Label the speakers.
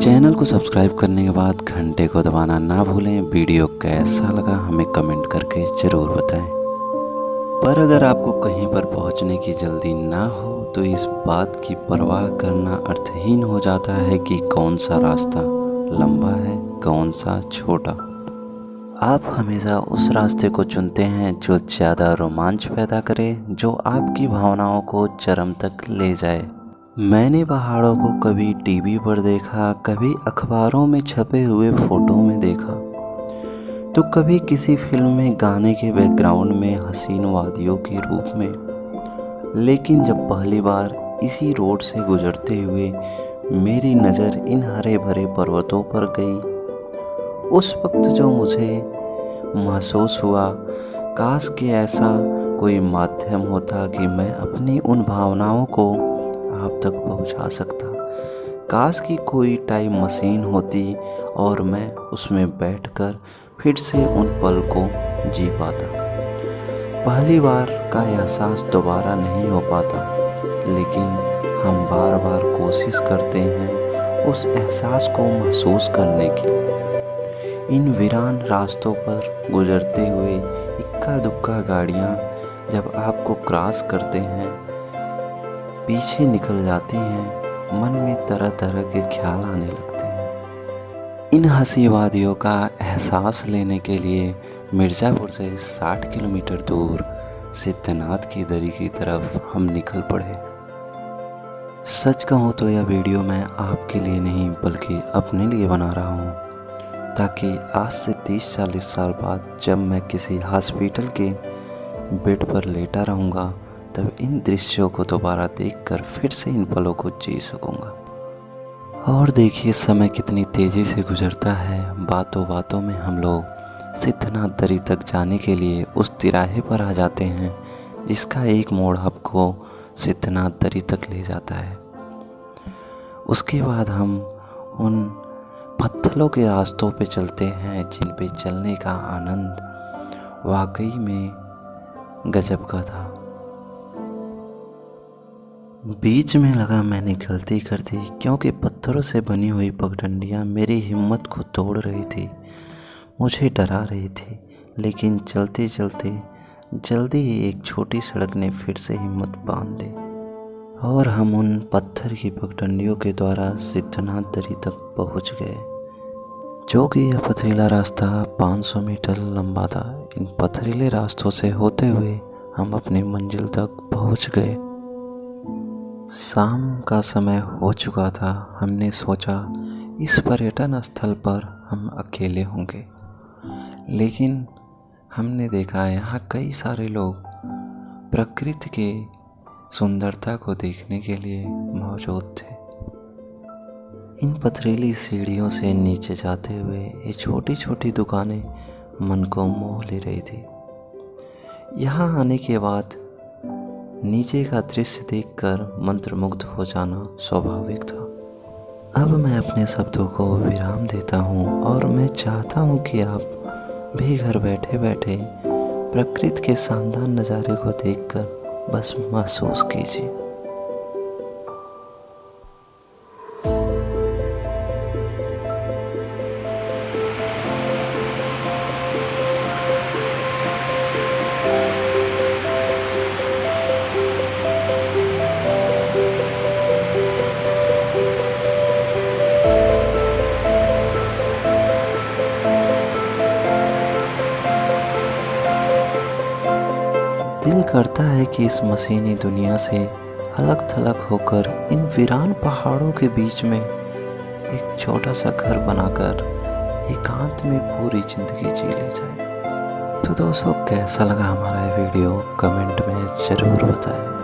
Speaker 1: Channel को subscribe करने के बाद घंटे को दबाना ना भूलें। वीडियो कैसा लगा हमें कमेंट करके ज़रूर बताएं। पर अगर आपको कहीं पर पहुंचने की जल्दी ना हो तो इस बात की परवाह करना अर्थहीन हो जाता है कि कौन सा रास्ता लंबा है कौन सा छोटा। आप हमेशा उस रास्ते को चुनते हैं जो ज़्यादा रोमांच पैदा करे, जो आपकी भावनाओं को चरम तक ले जाए। मैंने पहाड़ों को कभी टीवी पर देखा, कभी अखबारों में छपे हुए फ़ोटो में देखा, तो कभी किसी फिल्म में गाने के बैकग्राउंड में हसीन वादियों के रूप में। लेकिन जब पहली बार इसी रोड से गुजरते हुए मेरी नज़र इन हरे भरे पर्वतों पर गई, उस वक्त जो मुझे महसूस हुआ, काश कि ऐसा कोई माध्यम होता कि मैं अपनी उन भावनाओं को आप तक पहुंचा सकता। काश कि कोई टाइम मशीन होती और मैं उसमें बैठकर फिर से उन पल को जी पाता। पहली बार का एहसास दोबारा नहीं हो पाता, लेकिन हम बार बार कोशिश करते हैं उस एहसास को महसूस करने की। इन वीरान रास्तों पर गुजरते हुए इक्का दुक्का गाड़ियाँ जब आपको क्रॉस करते हैं, पीछे निकल जाती हैं, मन में तरह तरह के ख्याल आने लगते हैं। इन हंसी वादियों का एहसास लेने के लिए मिर्ज़ापुर से 60 किलोमीटर दूर सिद्धनाथ की दरी की तरफ हम निकल पड़े। सच कहूँ तो यह वीडियो मैं आपके लिए नहीं बल्कि अपने लिए बना रहा हूँ, ताकि आज से 30-40 साल बाद जब मैं किसी हॉस्पिटल के बेड पर लेटा रहूँगा, तब इन दृश्यों को दोबारा देखकर फिर से इन पलों को जी सकूँगा। और देखिए समय कितनी तेज़ी से गुजरता है। बातों बातों में हम लोग सिद्धनाथ दरी तक जाने के लिए उस तिराहे पर आ जाते हैं, जिसका एक मोड़ आपको सिद्धनाथ दरी तक ले जाता है। उसके बाद हम उन पत्थरों के रास्तों पे चलते हैं, जिन पे चलने का आनंद वाकई में गजब का था। बीच में लगा मैंने गलती कर दी, क्योंकि पत्थरों से बनी हुई पगडंडियाँ मेरी हिम्मत को तोड़ रही थी, मुझे डरा रही थी। लेकिन चलते चलते जल्दी ही एक छोटी सड़क ने फिर से हिम्मत बांध दी और हम उन पत्थर की पगडंडियों के द्वारा सिद्धनाथ दरी तक पहुँच गए, जो कि यह पथरीला रास्ता 500 मीटर लंबा था। इन पथरीले रास्तों से होते हुए हम अपनी मंजिल तक पहुँच गए। शाम का समय हो चुका था। हमने सोचा इस पर्यटन स्थल पर हम अकेले होंगे, लेकिन हमने देखा यहाँ कई सारे लोग प्रकृति के सुंदरता को देखने के लिए मौजूद थे। इन पथरीली सीढ़ियों से नीचे जाते हुए ये छोटी छोटी दुकानें मन को मोह ले रही थी। यहाँ आने के बाद नीचे का दृश्य देखकर मंत्रमुग्ध हो जाना स्वाभाविक था। अब मैं अपने शब्दों को विराम देता हूँ और मैं चाहता हूँ कि आप भी घर बैठे बैठे प्रकृति के शानदार नज़ारे को देखकर बस महसूस कीजिए। दिल करता है कि इस मशीनी दुनिया से अलग थलग होकर इन वीरान पहाड़ों के बीच में एक छोटा सा घर बनाकर एकांत में पूरी ज़िंदगी जी ले जाए। तो दोस्तों कैसा लगा हमारा ये वीडियो कमेंट में ज़रूर बताएं।